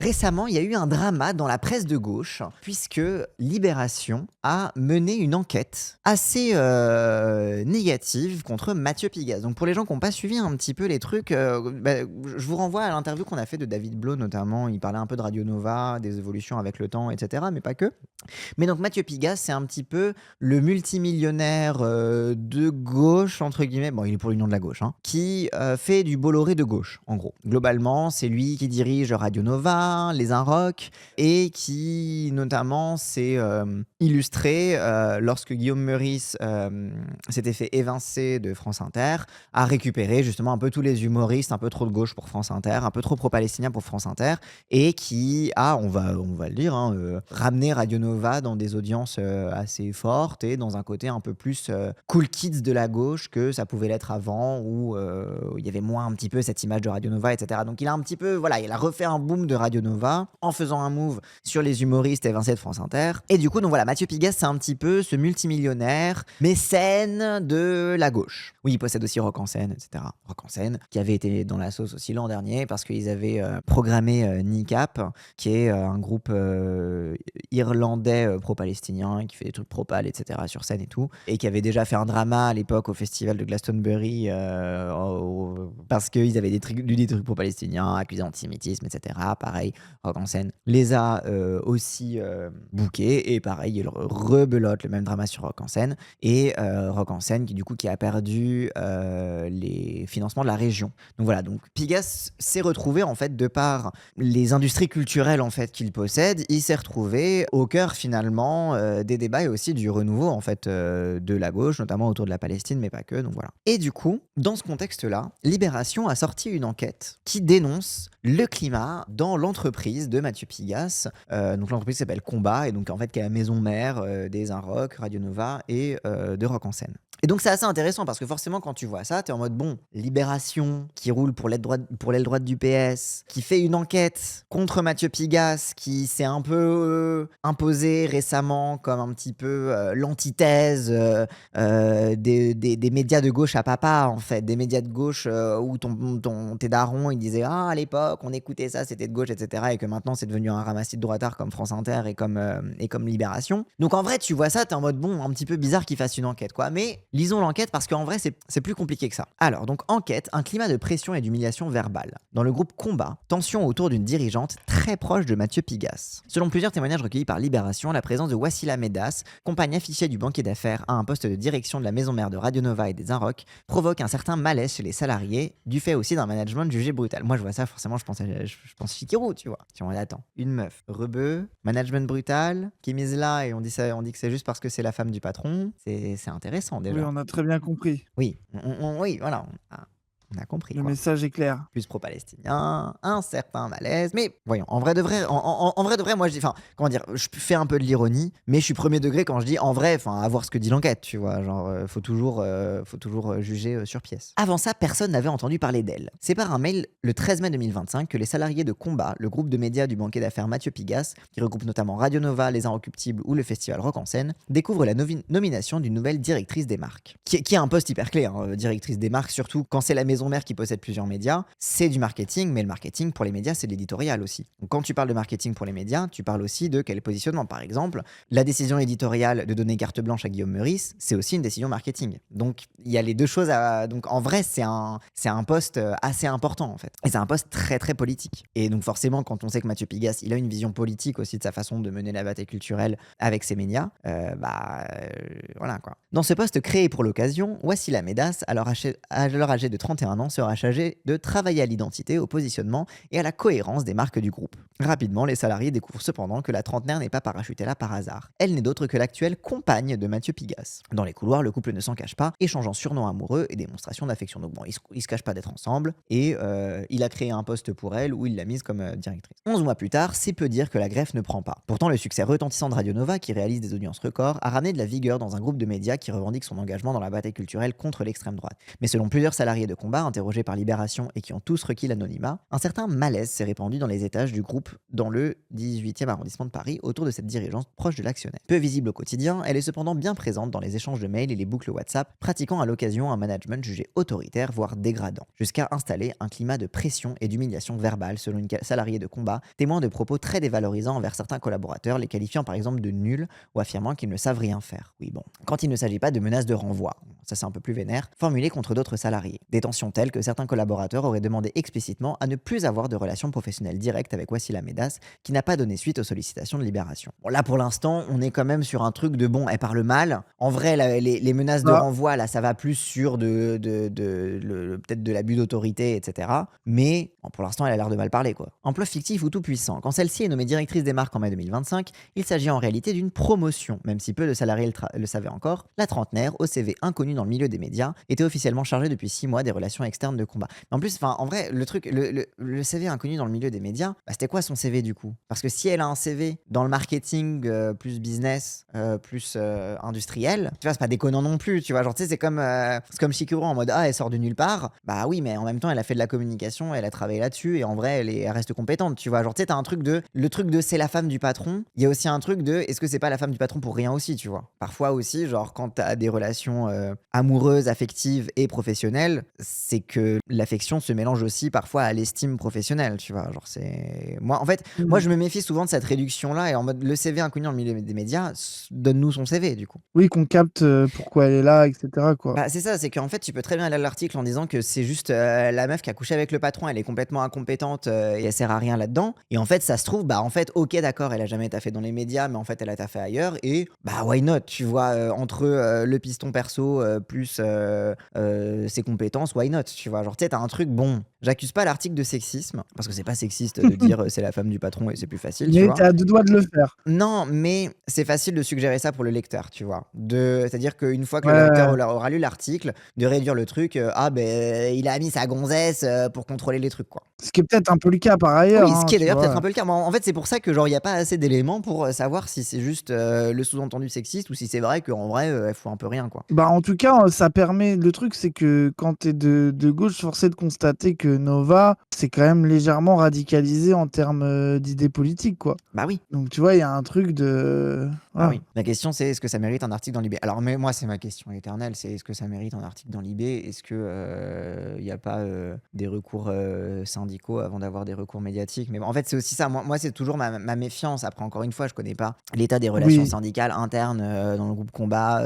Récemment, il y a eu un drama dans la presse de gauche, puisque Libération a mené une enquête assez négative contre Mathieu Pigasse. Donc pour les gens qui n'ont pas suivi un petit peu les trucs, je vous renvoie à l'interview qu'on a fait de David Blo notamment. Il parlait un peu de Radio Nova, des évolutions avec le temps, etc. Mais pas que. Mais donc Mathieu Pigasse, c'est un petit peu le multimillionnaire de gauche, entre guillemets, bon il est pour l'union de la gauche, hein, qui fait du Bolloré de gauche, en gros. Globalement, c'est lui qui dirige Radio Nova, Les Inrocks, et qui notamment s'est illustré lorsque Guillaume Meurice s'était fait évincer de France Inter, a récupéré justement un peu tous les humoristes un peu trop de gauche pour France Inter, un peu trop pro-palestinien pour France Inter, et qui a, on va le dire, hein, ramené Radio Nova dans des audiences assez fortes et dans un côté un peu plus cool kids de la gauche que ça pouvait l'être avant, où il y avait moins un petit peu cette image de Radio Nova, etc. Donc il a un petit peu, voilà, il a refait un boom de Radio Nova en faisant un move sur les humoristes évincés de France Inter. Et du coup, donc voilà, Mathieu Pigasse, c'est un petit peu ce multimillionnaire mécène de la gauche. Oui, il possède aussi Rock en scène, etc. Rock en scène, qui avait été dans la sauce aussi l'an dernier parce qu'ils avaient programmé NICAP, qui est un groupe irlandais pro-palestinien qui fait des trucs pro-pal, etc. sur scène et tout, et qui avait déjà fait un drama à l'époque au festival de Glastonbury parce qu'ils avaient dit des trucs pro-palestiniens, accusés d'antisémitisme, etc. Pareil, Rock en scène les a aussi bookés, et pareil, il rebelote le même drama sur Rock en scène, et Rock en scène qui a perdu les financements de la région. Donc voilà, donc Pigasse s'est retrouvé en fait de par les industries culturelles en fait qu'il possède, il s'est retrouvé au cœur finalement des débats et aussi du renouveau en fait de la gauche, notamment autour de la Palestine, mais pas que. Donc voilà. Et du coup, dans ce contexte-là, Libération a sorti une enquête qui dénonce le climat dans l'entreprise de Mathieu Pigasse. Donc l'entreprise s'appelle Combat, et donc en fait qui est la maison mère des Inrocks, Radio Nova et de Rock en scène. Et donc c'est assez intéressant parce que forcément quand tu vois ça, t'es en mode bon, Libération qui roule pour l'aile droite du PS, qui fait une enquête contre Mathieu Pigasse, qui s'est un peu imposé récemment comme un petit peu l'antithèse des médias de gauche à papa, en fait, des médias de gauche où tes darons ils disaient à l'époque on écoutait ça, c'était de gauche, etc., et que maintenant c'est devenu un ramassis de droitards comme France Inter et comme Libération. Donc en vrai tu vois ça, t'es en mode bon, un petit peu bizarre qu'ils fassent une enquête quoi, mais lisons l'enquête parce qu'en vrai c'est plus compliqué que ça. Alors donc enquête, un climat de pression et d'humiliation verbale. Dans le groupe Combat, tension autour d'une dirigeante très proche de Mathieu Pigasse. Selon plusieurs témoignages recueillis par Libération, la présence de Wassila Medas, compagne affichée du banquier d'affaires à un poste de direction de la maison mère de Radio Nova et des Inrocks, provoque un certain malaise chez les salariés, du fait aussi d'un management jugé brutal. Moi je vois ça, forcément je pense Chikiro, tu vois. Si on attend, une meuf, rebeu, management brutal, qui mise là et on dit que c'est juste parce que c'est la femme du patron, c'est intéressant déjà. Oui, on a très bien compris. Oui, oui, voilà, on a compris Le quoi. message est clair. Plus pro-palestinien, un certain malaise. Mais voyons, en vrai de vrai, moi je dis, enfin, comment dire, je fais un peu de l'ironie, mais je suis premier degré quand je dis en vrai, enfin, à voir ce que dit l'enquête, tu vois, genre, faut toujours juger sur pièce. Avant ça, personne n'avait entendu parler d'elle. C'est par un mail le 13 mai 2025 que les salariés de Combat, le groupe de médias du banquier d'affaires Mathieu Pigasse, qui regroupe notamment Radio Nova, Les Inrecuptibles ou le festival Rock en scène, découvrent la nomination d'une nouvelle directrice des marques, qui a un poste hyper clé, hein, directrice des marques, surtout quand c'est la maison mère qui possède plusieurs médias. C'est du marketing, mais le marketing pour les médias, c'est de l'éditorial aussi. Donc quand tu parles de marketing pour les médias, tu parles aussi de quel positionnement. Par exemple, la décision éditoriale de donner carte blanche à Guillaume Meurice, c'est aussi une décision marketing. Donc il y a les deux choses à... Donc en vrai, c'est un poste assez important en fait. Et c'est un poste très très politique. Et donc forcément, quand on sait que Mathieu Pigasse, il a une vision politique aussi de sa façon de mener la bataille culturelle avec ses médias, voilà quoi. Dans ce poste créé pour l'occasion, Wassila Medas, alors âgée de 31 ans, sera chargée de travailler à l'identité, au positionnement et à la cohérence des marques du groupe. Rapidement, les salariés découvrent cependant que la trentenaire n'est pas parachutée là par hasard. Elle n'est d'autre que l'actuelle compagne de Mathieu Pigasse. Dans les couloirs, le couple ne s'en cache pas, échangeant surnoms amoureux et démonstrations d'affection. Donc bon, ils se cachent pas d'être ensemble, et il a créé un poste pour elle où il l'a mise comme directrice. 11 mois plus tard, c'est peu dire que la greffe ne prend pas. Pourtant, le succès retentissant de Radio Nova, qui réalise des audiences records, a ramené de la vigueur dans un groupe de médias qui revendique son engagement dans la bataille culturelle contre l'extrême droite. Mais selon plusieurs salariés de Combat, combat, interrogés par Libération et qui ont tous requis l'anonymat, un certain malaise s'est répandu dans les étages du groupe dans le 18e arrondissement de Paris autour de cette dirigeante proche de l'actionnaire. Peu visible au quotidien, elle est cependant bien présente dans les échanges de mails et les boucles WhatsApp, pratiquant à l'occasion un management jugé autoritaire, voire dégradant, jusqu'à installer un climat de pression et d'humiliation verbale selon une salariée de combat, témoin de propos très dévalorisants envers certains collaborateurs, les qualifiant par exemple de nuls ou affirmant qu'ils ne savent rien faire. Oui bon, quand il ne s'agit pas de menaces de renvoi, ça c'est un peu plus vénère, formulées contre d'autres salariés. Des tensions telles que certains collaborateurs auraient demandé explicitement à ne plus avoir de relations professionnelles directes avec Wassila Medas, qui n'a pas donné suite aux sollicitations de Libération. Bon là pour l'instant, on est quand même sur un truc de bon, elle parle mal. En vrai, les menaces de renvoi, là ça va plus sur peut-être de l'abus d'autorité, etc. Mais bon, pour l'instant, elle a l'air de mal parler quoi. Emploi fictif ou tout puissant. Quand celle-ci est nommée directrice des marques en mai 2025, il s'agit en réalité d'une promotion, même si peu de salariés le savaient encore. La trentenaire, au CV inconnu dans le milieu des médias, était officiellement chargée depuis 6 mois des relations externes de combat. Mais en plus, en vrai, le CV inconnu dans le milieu des médias, c'était quoi son CV du coup? Parce que si elle a un CV dans le marketing plus business, plus industriel, tu vois, c'est pas déconnant non plus, tu vois. Genre, tu sais, c'est comme Shikuro en mode elle sort de nulle part. Bah oui, mais en même temps, elle a fait de la communication, elle a travaillé là-dessus et en vrai, elle reste compétente, tu vois. Genre, tu sais, t'as un truc le truc de c'est la femme du patron. Il y a aussi un truc de est-ce que c'est pas la femme du patron pour rien aussi, tu vois. Parfois aussi, genre, quand t'as des relations amoureuses, affectives et professionnelles, c'est que l'affection se mélange aussi parfois à l'estime professionnelle, tu vois. Genre, c'est. Moi, en fait, moi, je me méfie souvent de cette réduction-là et en mode le CV inconnu dans le milieu des médias, donne-nous son CV, du coup. Oui, qu'on capte pourquoi elle est là, etc. quoi. Bah, c'est ça, c'est qu'en fait, tu peux très bien aller à l'article en disant que c'est juste la meuf qui a couché avec le patron, elle est complètement incompétente et elle sert à rien là-dedans. Et en fait, ça se trouve, bah en fait, ok, d'accord, elle a jamais taffé dans les médias, mais en fait, elle a taffé ailleurs. Et bah, why not, tu vois, entre le piston perso plus ses compétences, why not, tu vois. Genre, tu sais, t'as un truc, bon, j'accuse pas l'article de sexisme, parce que c'est pas sexiste de dire c'est la femme du patron et c'est plus facile, tu Mais vois. t'es à deux doigts de le faire. Non, mais c'est facile de suggérer ça pour le lecteur, tu vois. C'est-à-dire qu'une fois que le Ouais, lecteur aura lu l'article, de réduire le truc, il a mis sa gonzesse pour contrôler les trucs, quoi. ce qui est peut-être un peu le cas par ailleurs, Oui, ce qui est tu d'ailleurs peut-être vois. un peu le cas. Mais en fait, c'est pour ça que genre il y a pas assez d'éléments pour savoir si c'est juste le sous-entendu sexiste ou si c'est vrai qu'en vrai, elle fout un peu rien, quoi. Bah, en tout cas, ça permet. Le truc, c'est que quand t'es de gauche, force est de constater que Nova, c'est quand même légèrement radicalisé en termes d'idées politiques, quoi. Bah oui. Donc, tu vois, il y a un truc de. Ah Voilà. oui. La question c'est est-ce que ça mérite un article dans Libé? Alors mais moi c'est ma question éternelle, c'est est-ce que ça mérite un article dans Libé? Est-ce que il y a pas des recours syndicaux avant d'avoir des recours médiatiques? Mais bon, en fait c'est aussi ça. Moi c'est toujours ma méfiance. Après encore une fois, je connais pas l'état des relations Oui, syndicales internes dans le groupe combat,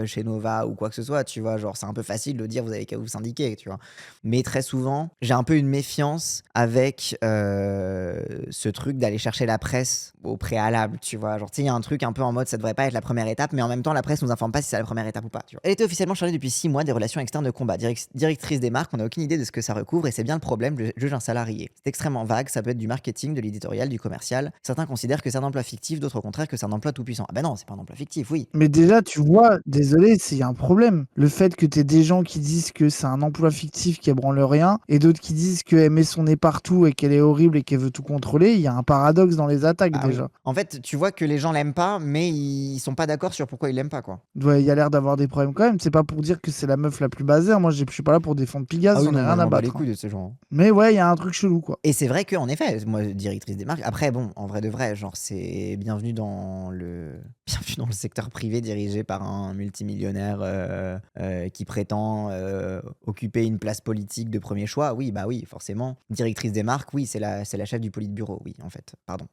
chez Nova ou quoi que ce soit. Tu vois, genre c'est un peu facile de dire vous avez qu'à vous syndiquer, tu vois. Mais très souvent, j'ai un peu une méfiance avec ce truc d'aller chercher la presse au préalable, tu vois. Genre, tu sais, il y a un truc un peu en mode ça devrait pas être la première étape, mais en même temps, la presse nous informe pas si c'est la première étape ou pas, tu vois. Elle était officiellement chargée depuis 6 mois des relations externes de combat. Directrice des marques, on n'a aucune idée de ce que ça recouvre et c'est bien le problème, juge un salarié. C'est extrêmement vague, ça peut être du marketing, de l'éditorial, du commercial. Certains considèrent que c'est un emploi fictif, d'autres au contraire que c'est un emploi tout puissant. Ah ben non, c'est pas un emploi fictif, oui. mais déjà, tu vois, désolé, c'est un problème. Le fait que t'aies des gens qui disent que c'est un emploi fictif qui ébranle rien, et d'autres qui disent qu'elle met son nez partout et qu'elle est horrible et qu'elle veut tout contrôler, il y a un paradoxe dans les attaques Ah oui. déjà. En fait, tu vois que les gens l'aiment pas, mais ils sont pas d'accord sur pourquoi ils l'aiment pas, quoi. Ouais, il y a l'air d'avoir des problèmes quand même. C'est pas pour dire que c'est la meuf la plus basée, hein. Moi, je suis pas là pour défendre Pigasse, Ah oui, j'en ai non, moi rien je à m'en bats les battre, hein. couilles de ces gens. Mais ouais, il y a un truc chelou, quoi. Et c'est vrai qu'en effet, moi, directrice des marques, après, bon, en vrai de vrai, genre, c'est bienvenue dans le secteur privé dirigé par un multimillionnaire qui prétend occuper une place politique de premier choix. Oui, bah oui, forcément. Directrice des marques, oui, c'est la chef du politburo, oui, en fait. Pardon.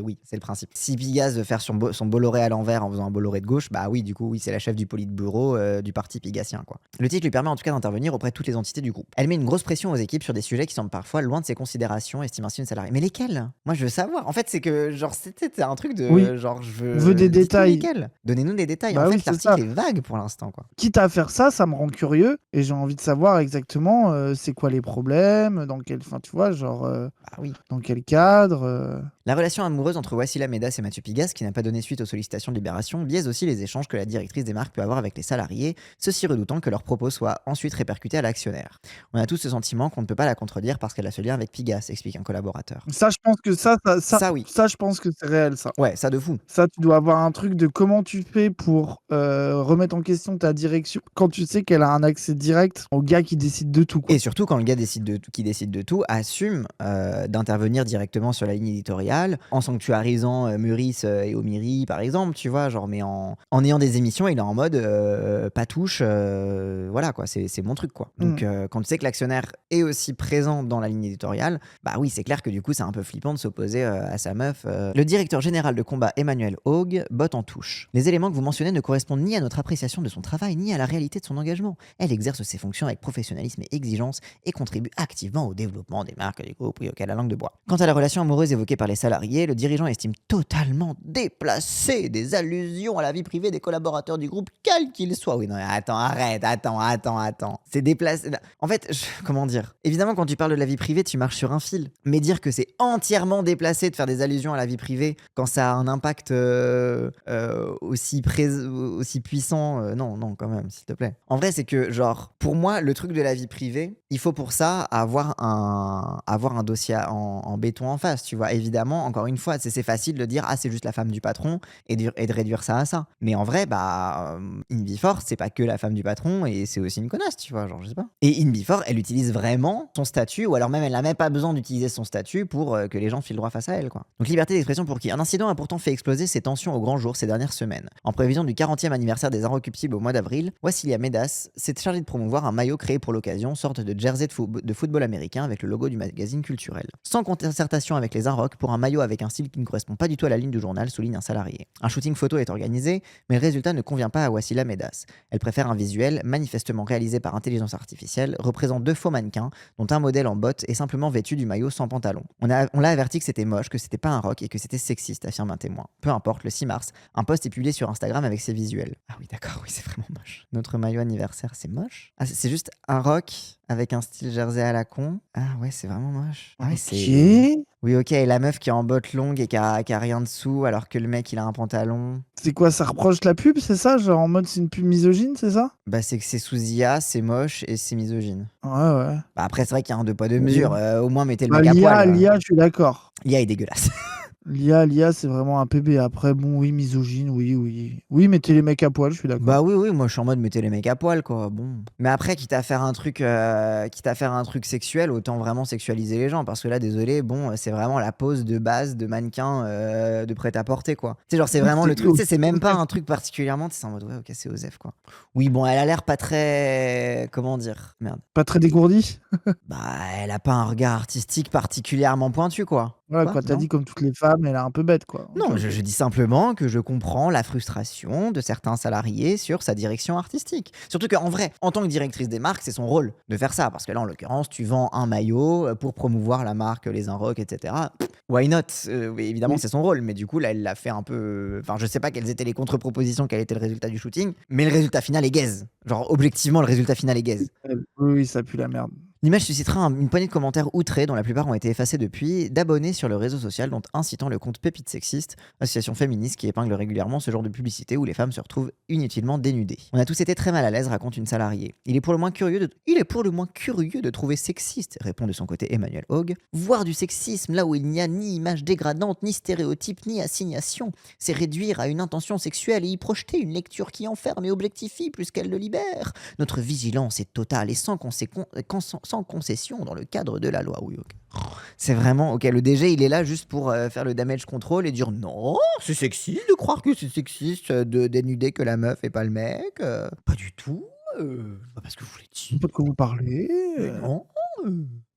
Oui, c'est le principe. Si Pigasse veut faire son Bolloré à l'envers en faisant un Bolloré de gauche, bah oui, du coup, oui, c'est la chef du politburo du parti pigassien, quoi. Le titre lui permet en tout cas d'intervenir auprès de toutes les entités du groupe. Elle met une grosse pression aux équipes sur des sujets qui semblent parfois loin de ses considérations, estime ainsi une salariée. Mais lesquels? Moi, je veux savoir. En fait, c'est que, genre, c'était un truc Oui, de, genre, on veut des dites-nous détails. lesquels. Donnez-nous des détails. En Bah oui, fait, c'est ça. l'article est vague pour l'instant, quoi. Quitte à faire ça, ça me rend curieux et j'ai envie de savoir exactement c'est quoi les problème, dans quel, enfin, tu vois, genre, Bah oui. dans quel cadre. La relation amoureuse entre Wassila Medas et Mathieu Pigas, qui n'a pas donné suite aux sollicitations de Libération, biaise aussi les échanges que la directrice des marques peut avoir avec les salariés, ceci redoutant que leurs propos soient ensuite répercutés à l'actionnaire. On a tous ce sentiment qu'on ne peut pas la contredire parce qu'elle a ce lien avec Pigas, explique un collaborateur. Ça, je pense que Ça oui. ça, je pense que c'est réel, ça. Ouais, ça de fou. Ça, tu dois avoir un truc de comment tu fais pour remettre en question ta direction quand tu sais qu'elle a un accès direct au gars qui décide de tout, quoi. Et surtout quand le gars qui décide de tout assume d'intervenir directement sur la ligne éditoriale en sanctuarisant Meurice et Omiri par exemple, tu vois, genre, mais en ayant des émissions, il est en mode pas touche, voilà quoi, c'est mon truc quoi. Donc quand tu sais que l'actionnaire est aussi présent dans la ligne éditoriale, bah oui, c'est clair que du coup c'est un peu flippant de s'opposer à sa meuf. Le directeur général de combat Emmanuel Haug botte en touche. Les éléments que vous mentionnez ne correspondent ni à notre appréciation de son travail ni à la réalité de son engagement. Elle exerce ses fonctions avec professionnalisme et exigence et contribue activement au développement des marques des groupes et auquel la langue de bois. Quant à la relation amoureuse évoquée par les salariés, le dirigeant estime totalement déplacé des allusions à la vie privée des collaborateurs du groupe, quels qu'ils soient. Oui, non, attends, arrête, attends. C'est déplacé. En fait, comment dire ? Évidemment, quand tu parles de la vie privée, tu marches sur un fil. Mais dire que c'est entièrement déplacé de faire des allusions à la vie privée quand ça a un impact aussi puissant, non, quand même, s'il te plaît. En vrai, c'est que, genre, pour moi, le truc de la vie privée, il faut pour ça avoir un dossier en béton en face, tu vois. Évidemment, encore une fois, c'est facile de dire « Ah, c'est juste la femme du patron » et de réduire ça à ça. Mais en vrai, bah, In Before, c'est pas que la femme du patron et c'est aussi une connasse, tu vois, genre, je sais pas. Et In Before, elle utilise vraiment son statut, ou alors même, elle n'a même pas besoin d'utiliser son statut pour que les gens filent droit face à elle, quoi. Donc, liberté d'expression pour qui ? Un incident a pourtant fait exploser ses tensions au grand jour ces dernières semaines. En prévision du 40e anniversaire des Inrecuptibles au mois d'avril, Wassilia Medas s'est chargée de promouvoir un maillot créé pour l'occasion, sorte de jersey de football américain avec le logo du magazine culturel. Sans concertation avec les Inrock, pour un maillot avec un style qui ne correspond pas du tout à la ligne du journal, souligne un salarié. Un shooting photo est organisé, mais le résultat ne convient pas à Wassila Medas. Elle préfère un visuel, manifestement réalisé par intelligence artificielle, représentant 2 faux mannequins, dont un modèle en bottes est simplement vêtu du maillot sans pantalon. On l'a averti que c'était moche, que c'était pas un rock et que c'était sexiste, affirme un témoin. Peu importe, le 6 mars, un post est publié sur Instagram avec ses visuels. Ah oui, d'accord, oui, c'est vraiment moche. Notre maillot anniversaire, c'est moche. Ah, c'est juste un rock avec un style jersey à la con. Ah ouais, c'est vraiment moche. Ah ouais, c'est... Oui, ok, et la meuf qui est en bottes longues et qui a rien dessous, alors que le mec, il a un pantalon. C'est quoi, ça reproche la pub, c'est ça? Genre en mode c'est une pub misogyne, c'est ça? Bah, c'est que c'est sous IA, c'est moche et c'est misogyne. Ouais, ouais. Bah, après, c'est vrai qu'il y a un 2 poids 2 mesures. Au moins, mettez le Bah, mec à poil. l'IA, je suis d'accord. L'IA est dégueulasse. L'IA, c'est vraiment un PB. Après, bon, oui, misogyne, oui. Oui, mettez les mecs à poil, je suis d'accord. Bah oui, moi je suis en mode mettez les mecs à poil, quoi. Bon. Mais après, quitte à faire un truc sexuel, autant vraiment sexualiser les gens. Parce que là, désolé, bon, c'est vraiment la pose de base de mannequin de prêt-à-porter, quoi. Tu sais, genre, c'est vraiment le truc. Tu sais, c'est même pas un truc particulièrement. C'est en mode, ouais, ok, c'est Osef, quoi. Oui, bon, elle a l'air pas très. Comment dire ? Merde. Pas très dégourdi? Bah, elle a pas un regard artistique particulièrement pointu, quoi. Voilà, quoi, t'as dit comme toutes les femmes, elle est un peu bête, quoi. Non, Ok, je dis simplement que je comprends la frustration de certains salariés sur sa direction artistique. Surtout qu'en vrai, en tant que directrice des marques, c'est son rôle de faire ça. Parce que là, en l'occurrence, tu vends un maillot pour promouvoir la marque, les Inrock, etc. Why not ? Oui, évidemment, Oui. c'est son rôle. Mais du coup, là, elle l'a fait un peu... Enfin, je sais pas quelles étaient les contre-propositions, quel était le résultat du shooting. Mais le résultat final est gaze. Genre, objectivement, le résultat final est gaze. Oui, ça pue la merde. L'image suscitera une poignée de commentaires outrés, dont la plupart ont été effacés depuis, d'abonnés sur le réseau social, dont incitant le compte Pépite Sexiste, association féministe qui épingle régulièrement ce genre de publicité où les femmes se retrouvent inutilement dénudées. On a tous été très mal à l'aise, raconte une salariée. Il est pour le moins curieux de trouver sexiste, répond de son côté Emmanuel Haug. Voir du sexisme là où il n'y a ni image dégradante, ni stéréotype, ni assignation, c'est réduire à une intention sexuelle et y projeter une lecture qui enferme et objectifie plus qu'elle ne libère. Notre vigilance est totale et sans concession dans le cadre de la loi. Oui, ok. C'est vraiment, ok, le DG, il est là juste pour faire le damage control et dire non, c'est sexiste de croire que c'est sexiste de dénuder que la meuf et pas le mec. Pas du tout. Pas parce que vous voulez dire. Pas de quoi vous parlez. Mais non.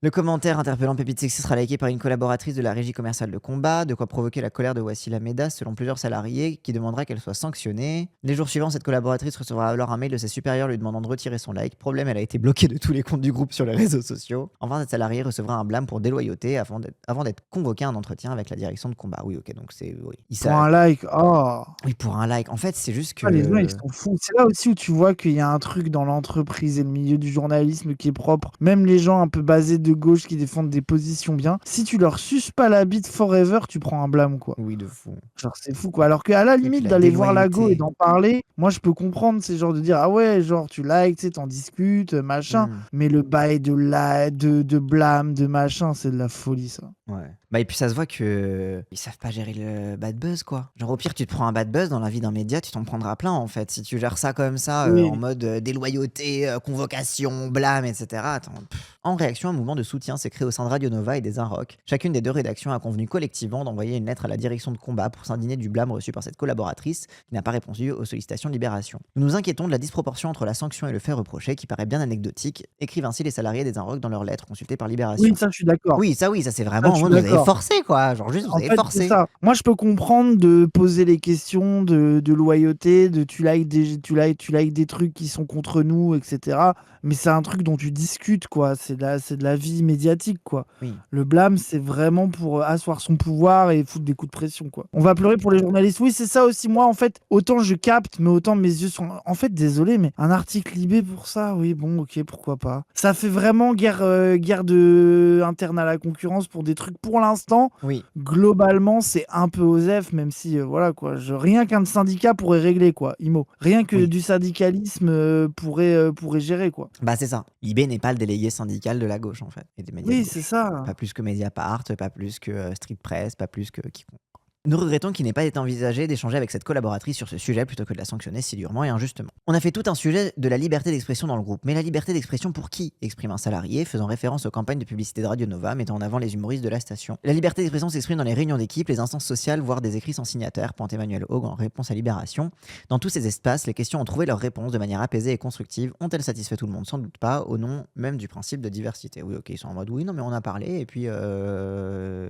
Le commentaire interpellant Pépite Sexy sera liké par une collaboratrice de la régie commerciale de combat, de quoi provoquer la colère de Wassila Medas selon plusieurs salariés qui demanderaient qu'elle soit sanctionnée. Les jours suivants, cette collaboratrice recevra alors un mail de ses supérieurs lui demandant de retirer son like. Problème, elle a été bloquée de tous les comptes du groupe sur les réseaux sociaux. Enfin, cette salariée recevra un blâme pour déloyauté avant d'être convoquée à un entretien avec la direction de combat. Oui, ok, donc c'est... Oui, Pour un like, oh. oui, pour un like. En fait, c'est juste Ah, les gens, ils que... sont fous. C'est là aussi où tu vois qu'il y a un truc dans l'entreprise et le milieu du journalisme qui est propre. Même les gens un peu basés de gauche qui défendent des positions bien, si tu leur suces pas la bite forever, tu prends un blâme, quoi. Oui, de fou. Genre, c'est fou, quoi. Alors qu'à la Et puis limite, la d'aller voir la go et déloyauté. d'en parler, moi, je peux comprendre, c'est genre de dire, ah ouais, genre, tu likes, tu sais, t'en discutes, machin. Hmm. Mais le bail de blâme, de machin, c'est de la folie, ça. Ouais. Bah et puis ça se voit que ils savent pas gérer le bad buzz quoi. Genre au pire tu te prends un bad buzz dans la vie d'un média, tu t'en prendras plein en fait. Si tu gères ça comme ça en Oui. mode déloyauté, convocation, blâme, etc. Attends, En réaction, un mouvement de soutien s'est créé au sein de Radio Nova et des Inrock. Chacune des deux rédactions a convenu collectivement d'envoyer une lettre à la direction de combat pour s'indigner du blâme reçu par cette collaboratrice qui n'a pas répondu aux sollicitations de Libération. Nous nous inquiétons de la disproportion entre la sanction et le fait reproché qui paraît bien anecdotique, écrivent ainsi les salariés des Inrock dans leur lettre consultée par Libération. Oui, ça, je suis d'accord. Oui, ça c'est Ça, vraiment je en suis mode vous avez d'accord. forcé quoi, genre juste vous En avez fait, c'est forcé. ça. Moi, je peux comprendre de poser les questions de loyauté, de tu likes des trucs qui sont contre nous, etc. Mais c'est un truc dont tu discutes, quoi. C'est de la vie médiatique, quoi. Oui. Le blâme, c'est vraiment pour asseoir son pouvoir et foutre des coups de pression, quoi. On va pleurer pour les journalistes. Oui, c'est ça aussi. Moi, en fait, autant je capte, mais autant mes yeux sont. En fait, désolé, mais un article Libé pour ça, oui, bon, ok, pourquoi pas. Ça fait vraiment guerre interne à la concurrence pour des trucs pour l'instant. Oui. Globalement, c'est un peu osef, même si, voilà, quoi. Rien qu'un syndicat pourrait régler, quoi, IMO. Rien que Oui. du syndicalisme pourrait gérer, quoi. Bah c'est ça. Libé n'est pas le délégué syndical de la gauche en fait, et des médias de Oui, gauche. c'est ça. Pas plus que Mediapart, pas plus que Street Press, pas plus que quiconque. Nous regrettons qu'il n'ait pas été envisagé d'échanger avec cette collaboratrice sur ce sujet plutôt que de la sanctionner si durement et injustement. On a fait tout un sujet de la liberté d'expression dans le groupe, mais la liberté d'expression pour qui exprime un salarié, faisant référence aux campagnes de publicité de Radio Nova mettant en avant les humoristes de la station. La liberté d'expression s'exprime dans les réunions d'équipe, les instances sociales, voire des écrits sans signataire, pointe Emmanuel Haug en réponse à Libération. Dans tous ces espaces, les questions ont trouvé leur réponse de manière apaisée et constructive. Ont-elles satisfait tout le monde? Sans doute pas, au nom même du principe de diversité. Oui, ok, ils sont en mode oui, non, mais on a parlé, et puis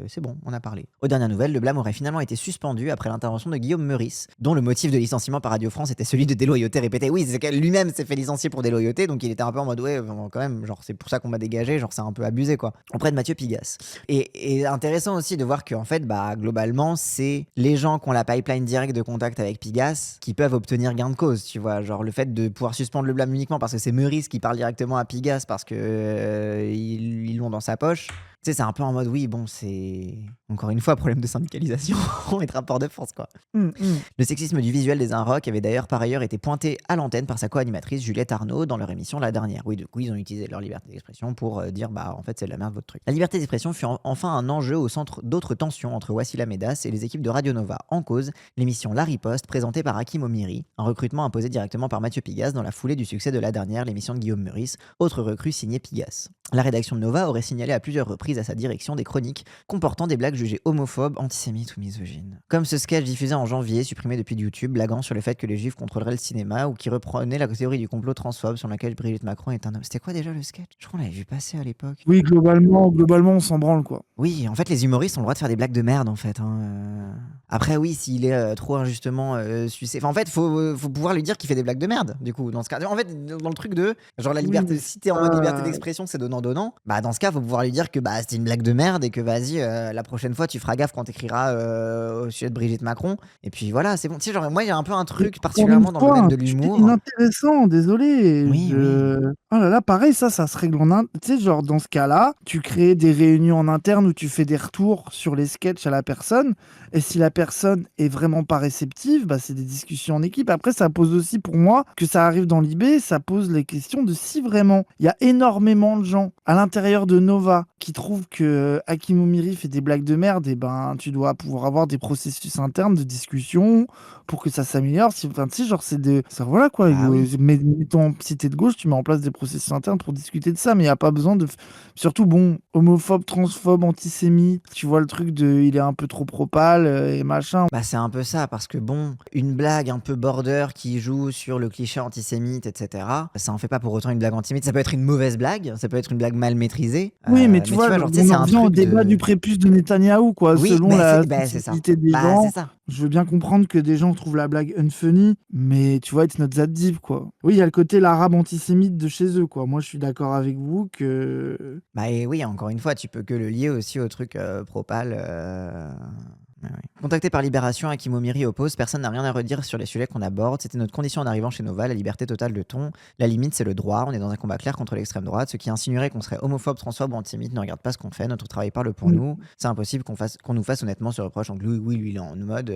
c'est bon, on a parlé. Aux dernières nouvelles, le blâme aurait finalement été suspendu après l'intervention de Guillaume Meurice, dont le motif de licenciement par Radio France était celui de déloyauté répétée. Oui, c'est que lui-même s'est fait licencier pour déloyauté, donc il était un peu en mode ouais, quand même, genre c'est pour ça qu'on m'a dégagé, genre c'est un peu abusé quoi. Auprès de Mathieu Pigasse. Et intéressant aussi de voir qu'en fait, bah globalement, c'est les gens qui ont la pipeline directe de contact avec Pigasse qui peuvent obtenir gain de cause, tu vois. Genre le fait de pouvoir suspendre le blâme uniquement parce que c'est Meurice qui parle directement à Pigasse parce que ils l'ont dans sa poche. Tu sais, c'est un peu en mode, oui, bon, c'est encore une fois problème de syndicalisation et de rapport de force, quoi. Le sexisme du visuel des Inrock avait d'ailleurs par ailleurs été pointé à l'antenne par sa co-animatrice Juliette Arnaud dans leur émission La Dernière. Oui, du coup, ils ont utilisé leur liberté d'expression pour dire, bah, en fait, c'est de la merde votre truc. La liberté d'expression fut enfin un enjeu au centre d'autres tensions entre Wassila Medas et les équipes de Radio Nova. En cause, l'émission La Riposte, présentée par Hakim Omiri, un recrutement imposé directement par Mathieu Pigasse dans la foulée du succès de La Dernière, l'émission de Guillaume Meurice, autre recrue signée Pigasse. La rédaction de Nova aurait signalé à plusieurs reprises à sa direction des chroniques comportant des blagues jugées homophobes, antisémites ou misogynes. Comme ce sketch diffusé en janvier, supprimé depuis YouTube, blaguant sur le fait que les juifs contrôleraient le cinéma ou qui reprenait la théorie du complot transphobe sur laquelle Brigitte Macron est un homme. C'était quoi déjà le sketch? Je crois qu'on l'avait vu passer à l'époque. Oui, globalement, on s'en branle, quoi. Oui, en fait, les humoristes ont le droit de faire des blagues de merde, en fait. Après, oui, s'il est trop injustement sucé. Enfin, en fait, faut pouvoir lui dire qu'il fait des blagues de merde, du coup, dans ce cas. En fait, dans le truc de, genre, la liberté, Oui, si t'es en mode liberté d'expression, c'est donnant-donnant, bah, dans ce cas, faut pouvoir lui dire que bah, c'était une blague de merde et que vas-y, la prochaine fois, tu feras gaffe quand t'écriras au sujet de Brigitte Macron. Et puis voilà, c'est bon. Tu sais, genre, moi, il y a un peu un truc, particulièrement dans le domaine de l'humour. Inintéressant, désolé. Oui, oui. Oh là là, pareil, ça se règle tu sais, genre, dans ce cas-là, tu crées des réunions en interne où tu fais des retours sur les sketchs à la personne. Et si la personne est vraiment pas réceptive, bah, c'est des discussions en équipe. Après, ça pose aussi pour moi que ça arrive dans l'IB, ça pose les questions de si vraiment il y a énormément de gens à l'intérieur de Nova qui trouvent que Hakim Omiri fait des blagues de merde, et ben tu dois pouvoir avoir des processus internes de discussion pour que ça s'améliore. Enfin, tu sais, genre, voilà quoi. Ah oui. Mettons, si t'es de gauche, tu mets en place des processus internes pour discuter de ça, mais il n'y a pas besoin de. Surtout, bon, homophobe, transphobe, antisémite, tu vois le truc de il est un peu trop propal et machin. Bah, c'est un peu ça, parce que bon, une blague un peu border qui joue sur le cliché antisémite, etc., ça en fait pas pour autant une blague antisémite. Ça peut être une mauvaise blague, ça peut être une blague mal maîtrisée. Oui, mais tu Mais tu vois, vois, genre, genre, tu sais, on c'est en un revient au truc débat du de. prépuce de Netanyahou, quoi. Oui, Selon la c'est ça. sensibilité des Bah, c'est gens, ça. je veux bien comprendre que des gens trouvent la blague unfunny, mais tu vois, it's not that deep, quoi. Oui, il y a le côté l'arabe antisémite de chez eux, quoi. Moi, je suis d'accord avec vous que... Bah, et oui, encore une fois, tu peux que le lier aussi au truc propal. Ouais, ouais. Contacté par Libération, Hakim Omiri oppose: personne n'a rien à redire sur les sujets qu'on aborde. C'était notre condition en arrivant chez Nova, la liberté totale de ton. La limite, c'est le droit. On est dans un combat clair contre l'extrême droite. Ceux qui insinueraient qu'on serait homophobe, transphobe ou antisémite ne regardent pas ce qu'on fait. Notre travail parle pour Mm. nous. C'est impossible qu'on nous fasse honnêtement ce reproche. Donc, oui, lui, il est en mode.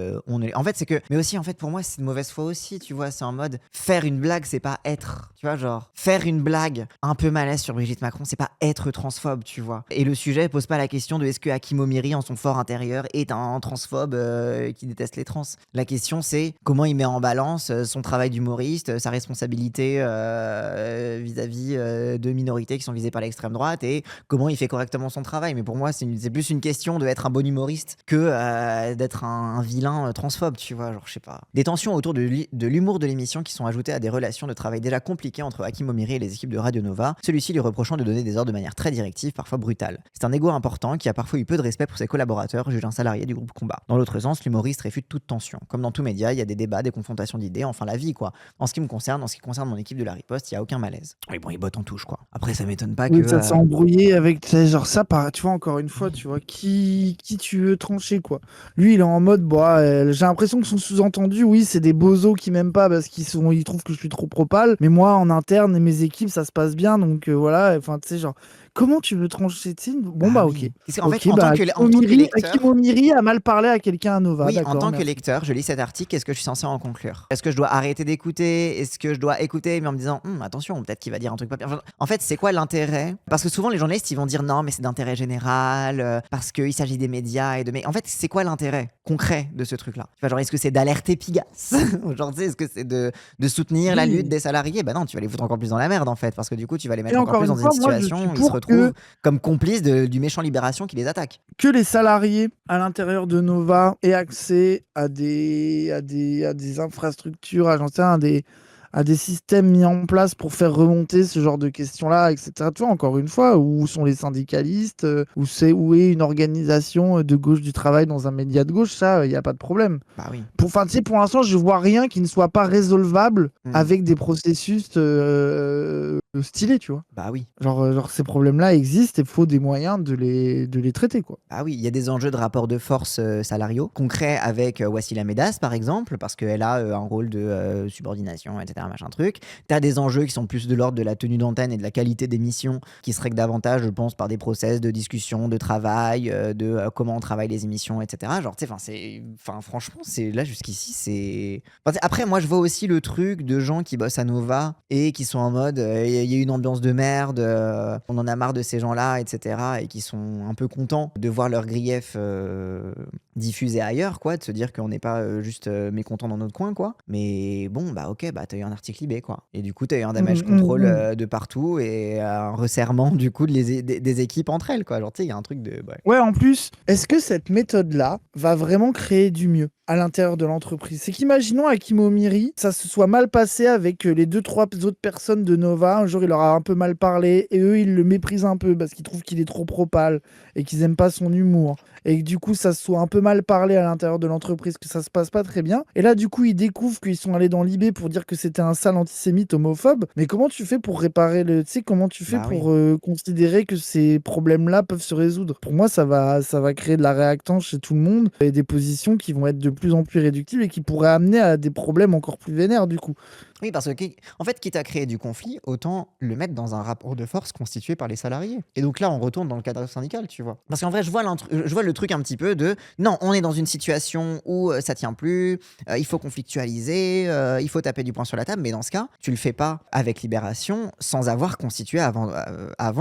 En fait, c'est que. Mais aussi, en fait, pour moi, c'est de mauvaise foi aussi. Tu vois, c'est en mode. Faire une blague, c'est pas être. Tu vois, genre. Faire une blague un peu malaise sur Brigitte Macron, c'est pas être transphobe, tu vois. Et le sujet pose pas la question de est-ce que Hakim Omiri, en son fort intérieur, est un transphobe qui déteste les trans. La question, c'est comment il met en balance son travail d'humoriste, sa responsabilité vis-à-vis de minorités qui sont visées par l'extrême droite, et comment il fait correctement son travail. Mais pour moi, c'est plus une question d'être un bon humoriste que d'être un vilain transphobe, tu vois. Genre, je sais pas. Des tensions autour de l'humour de l'émission qui sont ajoutées à des relations de travail déjà compliquées entre Hakim Omiri et les équipes de Radio Nova, celui-ci lui reprochant de donner des ordres de manière très directive, parfois brutale. C'est un ego important qui a parfois eu peu de respect pour ses collaborateurs, juge un salarié du groupe Combat. Dans l'autre sens, l'humoriste réfute toute tension. Comme dans tout média, il y a des débats, des confrontations d'idées, enfin la vie, quoi. En ce qui concerne mon équipe de la riposte, il y a aucun malaise. Oui, bon, ils bottent en touche, quoi. Après, ça m'étonne pas que. Oui, ça s'est embrouillé avec, tu sais, genre ça, tu vois, encore une fois, tu vois, qui tu veux trancher, quoi. Lui, il est en mode, bah, j'ai l'impression que son sous-entendu, oui, c'est des bozos qui m'aiment pas parce ils trouvent que je suis trop propal, mais moi, en interne, et mes équipes, ça se passe bien, donc voilà, enfin, tu sais, genre, comment tu veux trancher, tu sais, bon, bah, ok. Oui. Parce qu'en fait, Ok, bah, en tant que lecteur. Hakim Omiri a mal parlé à quelqu'un à Nova, Oui, en d'accord, tant que merci. lecteur, je lis cet article, qu'est-ce que je suis censé en conclure? Est-ce que je dois arrêter d'écouter? Est-ce que je dois écouter mais en me disant attention, peut-être qu'il va dire un truc pas bien. Enfin, en fait, c'est quoi l'intérêt? Parce que souvent les journalistes ils vont dire non, mais c'est d'intérêt général, parce qu'il s'agit des médias et de. Mais en fait, c'est quoi l'intérêt concret de ce truc-là? Tu vois, genre, est-ce que c'est d'alerter Pigas? Genre, tu sais, est-ce que c'est de soutenir la lutte Oui. des salariés? Bah non, tu vas les foutre encore plus dans la merde en fait, parce que du coup, tu vas les Et mettre encore encore plus une dans une fois, moi, je situation suis où ils se pour que retrouvent comme complices du méchant Libération qui les attaque. les salariés à l'intérieur de Nova aient accès à des infrastructures, j'en sais rien, à des systèmes mis en place pour faire remonter ce genre de questions-là, etc. Tu vois, encore une fois, où sont les syndicalistes, où est une organisation de gauche du travail dans un média de gauche, ça, il n'y a pas de problème. Bah oui. Enfin, tu sais, pour l'instant, je vois rien qui ne soit pas résolvable Hmm. avec des processus stylés, tu vois. Bah oui. Genre ces problèmes-là existent et il faut des moyens de les traiter, quoi. Ah oui, il y a des enjeux de rapport de force salariaux concrets avec Wassila Medas, par exemple, parce qu'elle a un rôle de subordination, etc. Machin truc. Tu as des enjeux qui sont plus de l'ordre de la tenue d'antenne et de la qualité d'émission, qui seraient que davantage, je pense, par des process de discussion, de travail, de comment on travaille les émissions, etc. Genre, tu sais, franchement, c'est là jusqu'ici, c'est. Après, moi, je vois aussi le truc de gens qui bossent à Nova et qui sont en mode, il y a une ambiance de merde, on en a marre de ces gens-là, etc. Et qui sont un peu contents de voir leurs griefs diffusés ailleurs, quoi, de se dire qu'on n'est pas juste mécontent dans notre coin, quoi. Mais bon, bah ok, bah t'as eu un article Libé, quoi. Et du coup, t'as eu un damage control de partout et un resserrement, du coup, des équipes entre elles, quoi. Genre, tu sais, il y a un truc de. Ouais, en plus, est-ce que cette méthode-là va vraiment créer du mieux à l'intérieur de l'entreprise? C'est qu'imaginons Hakim Omiri, ça se soit mal passé avec les 2-3 autres personnes de Nova. Un jour, il leur a un peu mal parlé et eux, ils le méprisent un peu parce qu'ils trouvent qu'il est trop propal et qu'ils aiment pas son humour. Et que du coup, ça se soit un peu mal parlé à l'intérieur de l'entreprise, que ça se passe pas très bien. Et là, du coup, ils découvrent qu'ils sont allés dans l'IB pour dire que c'était un sale antisémite homophobe. Mais comment tu fais pour réparer le. Tu sais, comment tu fais Bah pour considérer que ces problèmes-là peuvent se résoudre? Pour moi, ça va créer de la réactance chez tout le monde et des positions qui vont être de plus en plus réductibles et qui pourraient amener à des problèmes encore plus vénères, du coup. Oui, parce que, en fait, quitte à créer du conflit, autant le mettre dans un rapport de force constitué par les salariés. Et donc là, on retourne dans le cadre syndical, tu vois. Parce qu'en vrai, je vois le truc un petit peu de non, on est dans une situation où ça tient plus, il faut conflictualiser, il faut taper du poing sur la table, mais dans ce cas, tu le fais pas avec Libération sans avoir constitué avant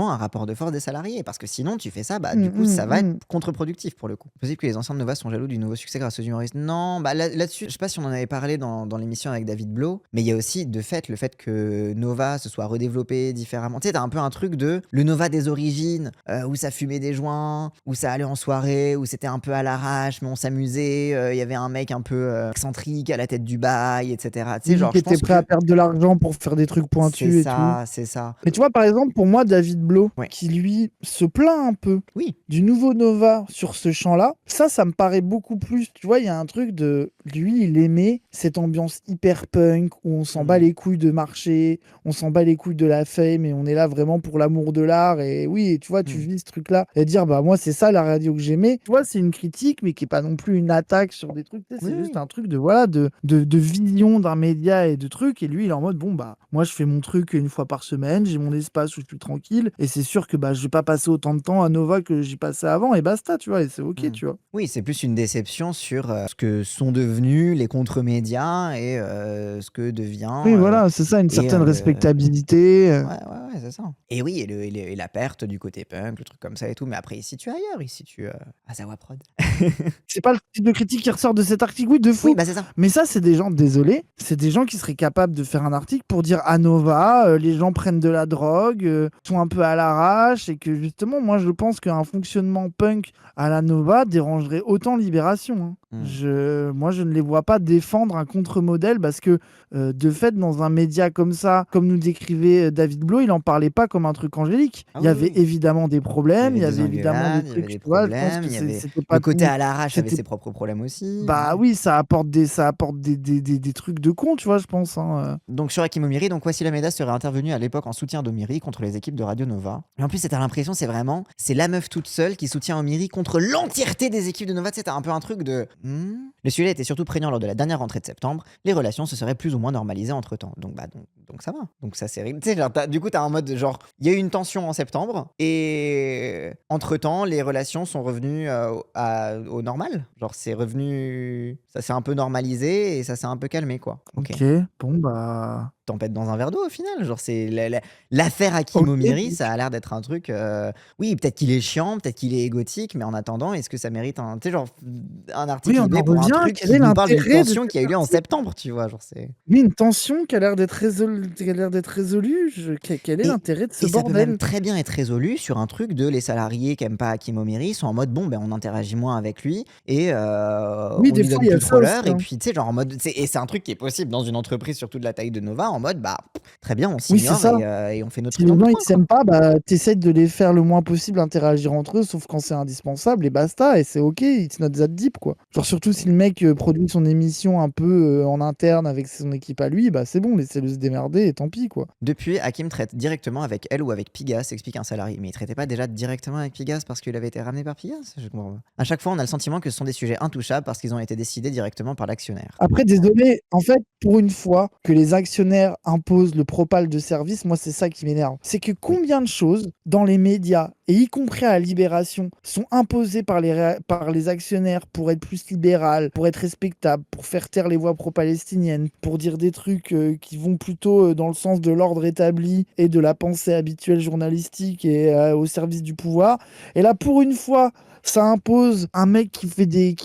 un rapport de force des salariés. Parce que sinon, tu fais ça, bah du coup, ça va être contre-productif pour le coup. Possible que les anciens de Nova sont jaloux du nouveau succès grâce aux humoristes. Non, bah là-dessus, je sais pas si on en avait parlé dans l'émission avec David Blo, mais il y a aussi aussi, de fait, le fait que Nova se soit redéveloppé différemment. Tu sais, t'as un peu un truc de le Nova des origines, où ça fumait des joints, où ça allait en soirée, où c'était un peu à l'arrache, mais on s'amusait. Il y avait un mec un peu excentrique à la tête du bail, etc. Tu sais, Oui, genre, qui je était pense prêt à que perdre de l'argent pour faire des trucs c'est pointus et tout. ça, c'est ça. Mais tu vois, par exemple, pour moi, David Blo, Ouais. qui lui se plaint un peu Oui. du nouveau Nova sur ce champ-là, ça me paraît beaucoup plus. Tu vois, il y a un truc de. Lui, il aimait cette ambiance hyper punk où on s'en bat les couilles de marché, on s'en bat les couilles de la fame et on est là vraiment pour l'amour de l'art. Et oui, tu vois, tu vis ce truc-là et dire, bah, moi, c'est ça la radio que j'aimais. Tu vois, c'est une critique, mais qui est pas non plus une attaque sur des trucs. Tu sais, Oui, c'est juste oui. un truc de, voilà, de vision d'un média et de trucs. Et lui, il est en mode, bon, bah, moi, je fais mon truc une fois par semaine, j'ai mon espace où je suis tranquille. Et c'est sûr que bah, je vais pas passer autant de temps à Nova que j'y passais avant et basta, tu vois. Et c'est ok, tu vois. Oui, c'est plus une déception sur ce que sont devenus les contre-médias et ce que devient. Oui, voilà, c'est ça, une et certaine respectabilité. Ouais, ouais, ouais, c'est ça. Et oui, et la perte du côté punk, le truc comme ça et tout. Mais après, il se situe ailleurs, il se situe à Zawa Prod. C'est pas le type de critique qui ressort de cet article, oui, de fou. Oui, bah c'est ça. Mais ça, c'est des gens, désolé, c'est des gens qui seraient capables de faire un article pour dire à Nova, les gens prennent de la drogue, sont un peu à l'arrache, et que justement, moi, je pense qu'un fonctionnement punk à la Nova dérangerait autant Libération. Hein. Moi, je ne les vois pas défendre un contre-modèle parce que, de fait, dans un média comme ça, comme nous décrivait David Blo, il en parlait pas comme un truc angélique. Ah Il y oui, avait oui. évidemment des Il y problèmes, avait il y des avait évidemment des engueulades, il y avait trucs, des tu vois, je pense problèmes, que il y avait c'était le pas côté tout. à l'arrache avait C'était ses propres problèmes aussi. Bah oui, ça apporte des trucs de con, tu vois, je pense. Hein. Donc sur Hakim Omiri, donc Wassila Meda serait intervenu à l'époque en soutien d'Omiri contre les équipes de Radio Nova. Et en plus, t'as l'impression, c'est la meuf toute seule qui soutient Omiri contre l'entièreté des équipes de Nova. Tu sais, t'as un peu un truc de. Le sujet était surtout prégnant lors de la dernière rentrée de septembre. Les relations se seraient plus ou moins normalisées entre temps. Donc ça va. Donc ça c'est réglé. Tu sais, genre, du coup, t'as un mode genre, il y a eu une tension en septembre et entre temps, les relations sont revenues au normal. Genre, c'est revenu. Ça s'est un peu normalisé et ça s'est un peu calmé, quoi. Ok, bon bah. Tempête dans un verre d'eau au final. Genre, c'est l'affaire Hakim Ok. Omiri, ça a l'air d'être un truc. Oui, peut-être qu'il est chiant, peut-être qu'il est égotique, mais en attendant, est-ce que ça mérite un, tu sais, genre, un Oui, article on eBay en pour un revient. truc Quel qui est nous parle d'une l'intérêt de tension qui a eu cet lieu en article? septembre, tu vois, genre c'est. Oui, une tension qui a l'air d'être résolue. Quel est Et, l'intérêt de ce et ça peut même bordel? très bien être résolu sur un truc de les salariés qui aiment pas Hakim Omiri sont en mode bon ben on interagit moins avec lui et Oui, on des lui fois, donne il y plus a ça trop aussi. l'heure et Hein. puis tu sais genre en mode et c'est un truc qui est possible dans une entreprise surtout de la taille de Nova en mode bah très bien on Oui, c'est s'ignore ça. et on fait notre Si truc les dans gens notre ils coin quoi. s'aiment pas, bah t'essayes de les faire le moins possible interagir entre eux, sauf quand c'est indispensable et basta, et c'est ok, it's not that deep quoi. Genre surtout si le mec produit son émission un peu en interne avec son équipe à lui, bah c'est bon, laissez-le se démerder et tant pis quoi. Depuis, Hakim traite directement avec elle ou avec Pigas, explique un salarié. Mais il traitait pas déjà directement avec Pigas parce qu'il avait été ramené par Pigas? Je comprends pas. À chaque fois, on a le sentiment que ce sont des sujets intouchables parce qu'ils ont été décidés directement par l'actionnaire. Après, désolé, en fait, pour une fois que les actionnaires imposent le propal de service, moi, c'est ça qui m'énerve. C'est que Oui. combien de choses dans les médias, et y compris à la Libération, sont imposées par les actionnaires pour être plus libérales, pour être respectables, pour faire taire les voix pro-palestiniennes, pour dire des trucs qui vont plutôt dans le sens de l'ordre établi et de la pensée habituelle journalistique et au service du pouvoir. Et là, pour une fois, ça impose un mec qui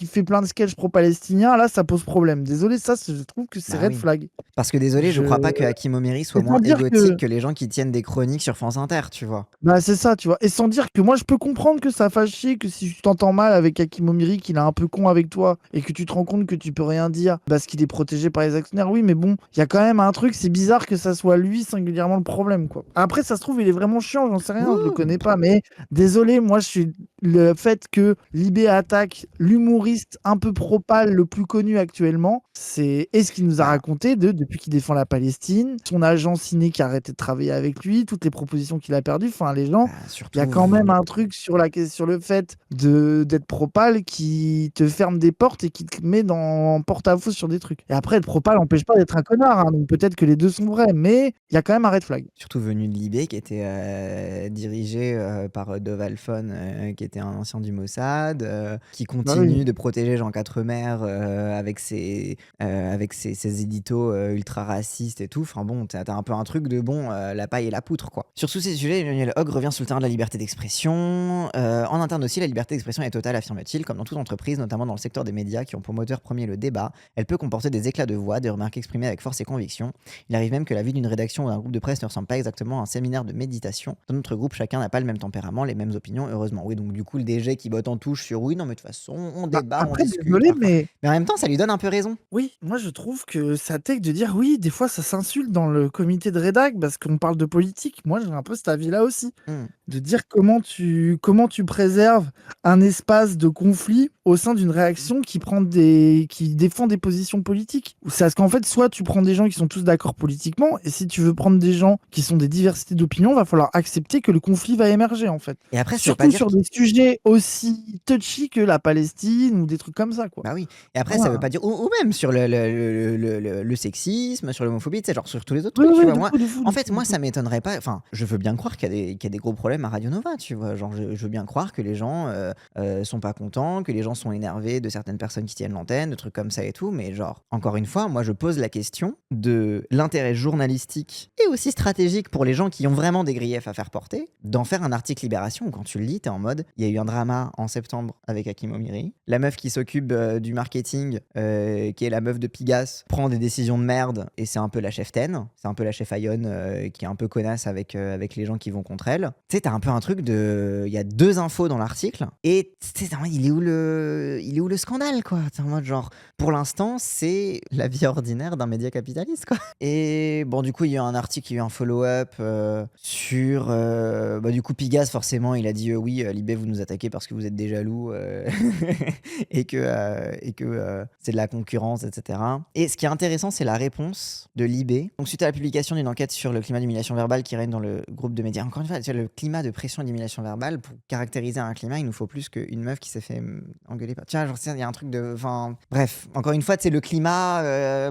fait plein de sketchs pro-palestiniens, là ça pose problème. Désolé, ça je trouve que c'est Bah red oui. flag. Parce que désolé, je Je... crois pas que Hakim Omiri soit Et sans moins dire égotique que... que les gens qui tiennent des chroniques sur France Inter, tu vois. Bah c'est ça, tu vois. Et sans dire que moi je peux comprendre que ça fasse chier, que si tu t'entends mal avec Hakim Omiri, qu'il est un peu con avec toi, et que tu te rends compte que tu peux rien dire parce qu'il est protégé par les actionnaires, oui mais bon, il y a quand même un truc, c'est bizarre que ça soit lui singulièrement le problème, quoi. Après ça se trouve il est vraiment chiant, j'en sais rien, je le Ouh. connais pas, mais désolé, moi je suis... Le fait que Libé attaque l'humoriste un peu propal le plus connu actuellement, c'est ce qu'il nous a Bah, raconté depuis qu'il défend la Palestine, son agent ciné qui a arrêté de travailler avec lui, toutes les propositions qu'il a perdues. Enfin, les gens, il y surtout. a quand même un truc sur le fait d'être propal qui te ferme des portes et qui te met en porte-à-faux sur des trucs. Et après, être propal n'empêche pas d'être un connard. Hein, donc peut-être que les deux sont vrais, mais il y a quand même un red flag. Surtout venu de Libé, qui était dirigé par Dov Alfon, qui était un ancien du Mossad, qui Bah oui. continue de protéger Jean Quatremer avec ses éditos ultra racistes et tout. Enfin bon, t'as un peu un truc de bon, la paille et la poutre, quoi. Sur tous ces sujets, Emmanuel Hogg revient sur le terrain de la liberté d'expression. d'expression. En interne aussi, la liberté d'expression est totale, affirme-t-il. Comme dans toute entreprise, notamment dans le secteur des médias qui ont pour moteur premier le débat, elle peut comporter des éclats de voix, des remarques exprimées avec force et conviction. Il arrive même que la vie d'une rédaction ou d'un groupe de presse ne ressemble pas exactement à un séminaire de méditation. Dans notre groupe, chacun n'a pas le même tempérament, les mêmes opinions, heureusement. Oui, donc du coup, le DG qui botte en touche sur oui, non, mais de toute façon, on Bah, débat, on après, discute. désolé, Parfois. mais Mais en même temps, ça lui donne un peu raison. oui, moi je trouve que ça tech de dire oui, des fois ça s'insulte dans le comité de rédac parce qu'on parle de politique. Moi j'ai un peu cet avis-là aussi. Hmm. De dire comment tu préserves un espace de conflit au sein d'une réaction qui défend des positions politiques. C'est parce qu'en fait, soit tu prends des gens qui sont tous d'accord politiquement, et si tu veux prendre des gens qui sont des diversités d'opinion, va falloir accepter que le conflit va émerger en fait. Et après, ça veut Surtout pas dire sur des sujets aussi touchy que la Palestine ou des trucs comme ça, quoi. bah oui. Et après, ça Voilà. veut pas dire. Ou même sur le sexisme, sur l'homophobie, tu sais, genre sur tous les autres Oui, trucs, tu oui, vois. Moi, de fou, en de fait, fou, moi, de fou. ça m'étonnerait pas. Enfin, je veux bien croire qu'il y a des gros problèmes à Radio Nova, tu vois. Genre, je veux bien croire que les gens sont pas contents, que les gens sont énervés de certaines personnes qui tiennent l'antenne, de trucs comme ça et tout. Mais genre, encore une fois, moi, je pose la question de l'intérêt journalistique et aussi stratégique pour les gens qui ont vraiment des griefs à faire porter, d'en faire un article Libération où quand tu le lis, t'es en mode, il y a eu un drama en septembre avec Hakim Omiri. La meuf qui s'occupe du marketing, qui est la meuf de Pigas, prend des décisions de merde et c'est un peu la chef Ten, c'est un peu la chef Ayon qui est un peu connasse avec les gens qui vont contre elle. Tu sais, t'as un peu un truc de. Il y a 2 infos dans l'article et tu sais, il est où le scandale, quoi. T'es en mode genre, pour l'instant, c'est la vie ordinaire d'un média capitaliste, quoi. Et bon, du coup, il y a eu un article, il y a eu un follow-up sur. Du coup, Pigas, forcément, il a dit oui, Libé, vous nous attaquez parce que vous êtes des jaloux et que c'est de la concurrence, etc. Et ce qui est intéressant, c'est la réponse de Libé. Donc, suite à la publication d'une enquête sur le climat d'humiliation verbale qui règne dans le groupe de médias, encore une fois, le climat de pression et d'humiliation verbale, pour caractériser un climat, il nous faut plus qu'une meuf qui s'est fait engueuler par. Tiens, genre, il y a un truc de. Enfin, bref, encore une fois, c'est le climat,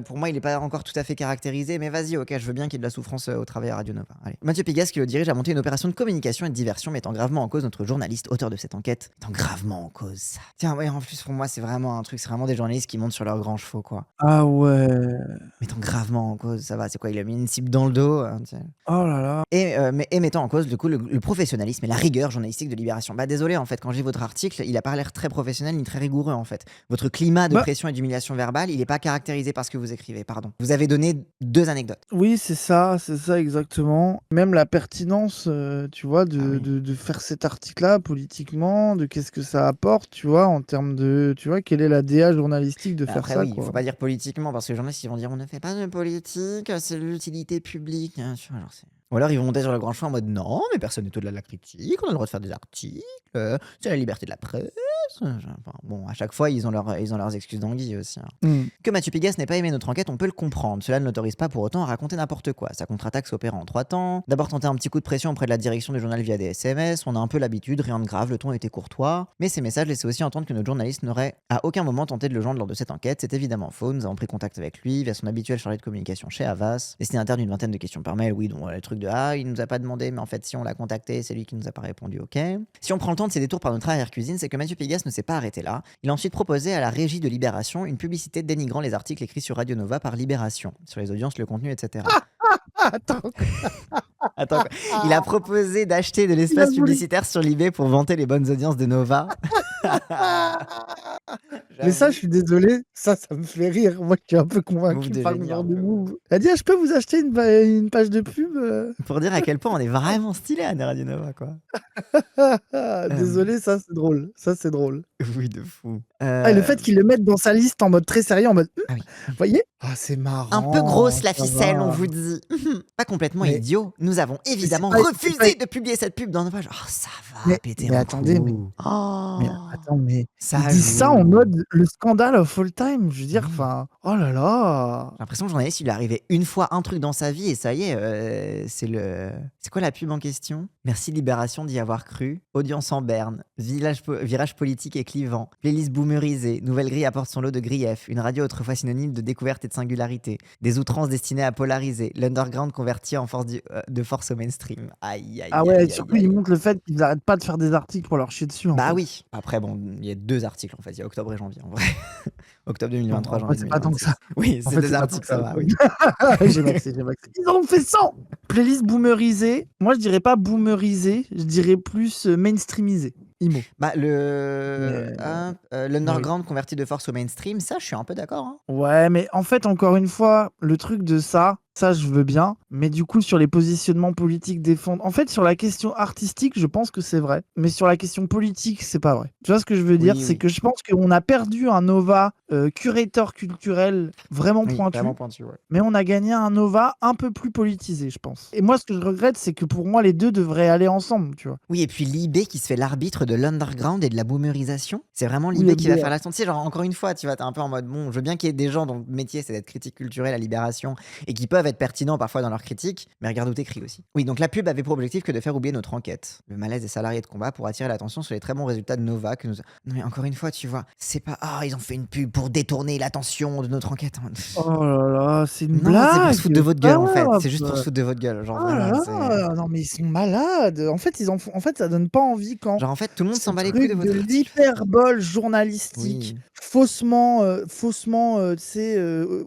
pour moi, il n'est pas encore tout à fait caractérisé, mais vas-y, ok, je veux bien qu'il y ait de la souffrance au travail à Radio Nova. Allez. Mathieu Pigas, qui le dirige, a monté une opération de communication et de diversion, mettant gravement en cause notre journaliste, auteur de cette enquête, mettant gravement en cause ça. Tiens, ouais, en plus, pour moi, c'est vraiment un truc, c'est vraiment des journalistes qui montent sur leurs grands chevaux, quoi. Ah ouais. Mettant gravement en cause, ça va, c'est quoi, il a mis une cible dans le dos, hein, tiens. Oh là là. Et mettant en cause, du coup, le professionnalisme et la rigueur journalistique de Libération. Bah, désolé, en fait, quand j'ai votre article, il a pas l'air très professionnel ni très rigoureux, en fait. Votre climat de Bah, pression et d'humiliation verbale, il est pas caractérisé par ce que vous écrivez, pardon. Vous avez donné 2 anecdotes. oui, c'est ça exactement. Même la pertinence, tu vois, Ah oui. de faire cet article-là politiquement, de qu'est-ce que ça apporte, tu vois, en termes de, tu vois, quelle est la DA journalistique de faire Après, ça, oui, il faut quoi. pas dire politiquement, parce que les journalistes, ils vont dire on ne fait pas de politique, c'est l'utilité publique. Hein, tu vois, genre, ou alors ils vont monter sur le grand chemin en mode non, mais personne n'est au-delà de la critique, on a le droit de faire des articles, c'est la liberté de la presse. Enfin, bon, à chaque fois, ils ont leurs excuses d'anguille aussi. Hein. Hmm. Que Mathieu Pigas n'ait pas aimé notre enquête, on peut le comprendre. Cela ne l'autorise pas pour autant à raconter n'importe quoi. Sa contre-attaque s'opère en 3 temps. D'abord tenter un petit coup de pression auprès de la direction du journal via des SMS. On a un peu l'habitude, rien de grave, le ton était courtois. Mais ces messages laissaient aussi entendre que notre journaliste n'aurait à aucun moment tenté de le joindre lors de cette enquête. C'est évidemment faux. Nous avons pris contact avec lui via son habituel chargé de communication chez Havas. Destinataire d'une 20aine de questions par mail. Oui, donc le truc de il nous a pas demandé, mais en fait, si on l'a contacté, c'est lui qui nous a pas répondu, ok. Si on prend le temps de ces détours par notre arrière-cuisine, c'est que Mathieu Pigas ne s'est pas arrêté là. Il a ensuite proposé à la régie de Libération une publicité dénigrant les articles écrits sur Radio Nova par Libération, sur les audiences, le contenu, etc. Attends, Attends, il a proposé d'acheter de il a l'espace voulu. publicitaire sur Libé pour vanter les bonnes audiences de Nova. Mais ça, J'avoue, je suis désolé, ça me fait rire. Moi, je suis un peu move convaincu de par le génie genre un de peu. move. Elle a dit, je peux vous acheter une page de pub Pour dire à quel point on est vraiment stylé à Radio Nova, quoi. Désolé, ça, c'est drôle. Ça, c'est drôle. Oui, de fou. Ah, et le fait qu'il le mette dans sa liste en mode très sérieux, en mode, Ah oui. voyez? Ah, c'est Un peu grosse marrant, la ça ficelle, on va. vous dit. Pas complètement Mais idiot. Nous avons évidemment c'est refusé pas de publier cette pub dans Nova. Oh, ça va, mais péter mais un attendez, coup. Oh, mais ça ils disent ça en joue. mode le scandale of all time. Je veux dire, Oui. enfin, oh là là. J'ai l'impression que le journaliste, il lui est arrivé une fois un truc dans sa vie et ça y est, c'est quoi la pub en question? Merci Libération d'y avoir cru. Audience en berne, virage politique clivant, playlist boomerisée, nouvelle grille apporte son lot de griefs, une radio autrefois synonyme de découverte et de singularité, des outrances destinées à polariser, l'underground converti en de force au mainstream. Aïe, Ah aïe, ouais, et aïe, aïe, surtout, ils aïe. montrent le fait qu'ils n'arrêtent pas de faire des articles pour leur chier dessus, en Bah fait. oui. Après, bon, il y a 2 articles en fait. Il y a octobre et janvier en vrai. Octobre Bon, 2023, en fait, janvier c'est pas tant que 2026. ça. Oui, En c'est fait, 2 c'est pas tant articles, que ça ça. va, oui. J'ai maxé, j'ai maxé. Ils en ont fait 100. Playlist boomerisée. Moi, je dirais pas boomerisée, je dirais plus mainstreamisée. IMO. Bah, Mais, mais oui. l'underground converti de force au mainstream, ça, je suis un peu d'accord, hein. Ouais, mais en fait, encore une fois, le truc de ça, je veux bien. Mais du coup, sur les positionnements politiques défendus. En fait, sur la question artistique, je pense que c'est vrai. Mais sur la question politique, c'est pas vrai. Tu vois ce que je veux dire? Oui, C'est oui. que je pense qu'on a perdu un Nova curateur culturel vraiment Oui, vraiment pointu. pointu, ouais. Mais on a gagné un Nova un peu plus politisé, je pense. Et moi, ce que je regrette, c'est que pour moi, les deux devraient aller ensemble, tu vois. Oui, et puis l'IB qui se fait l'arbitre de l'underground et de la boomerisation. C'est vraiment Oui, l'IB qui va MDR. faire l'action. Tu sais, genre, encore une fois, tu vois, t'es un peu en mode, bon, je veux bien qu'il y ait des gens dont le métier, c'est d'être critique culturelle à Libération et qui peuvent être pertinents parfois dans leur critique, mais regarde où t'écris aussi. Oui, donc la pub avait pour objectif que de faire oublier notre enquête. Le malaise des salariés de combat pour attirer l'attention sur les très bons résultats de Nova que nous... Non, mais encore une fois, tu vois, c'est pas, ah, ils ont fait une pub pour détourner l'attention de notre enquête. Oh là là, c'est une Non, c'est pour se foutre de blague. votre gueule, en fait. C'est juste pour se foutre de votre gueule. Genre, Oh là vraiment, c'est... là, non mais ils sont malades. En fait, ils en font. En fait, ça donne pas envie quand Genre, en fait, tout le monde ce s'en bat les couilles de truc de votre article. l'hyperbole journalistique, Oui. faussement, tu sais,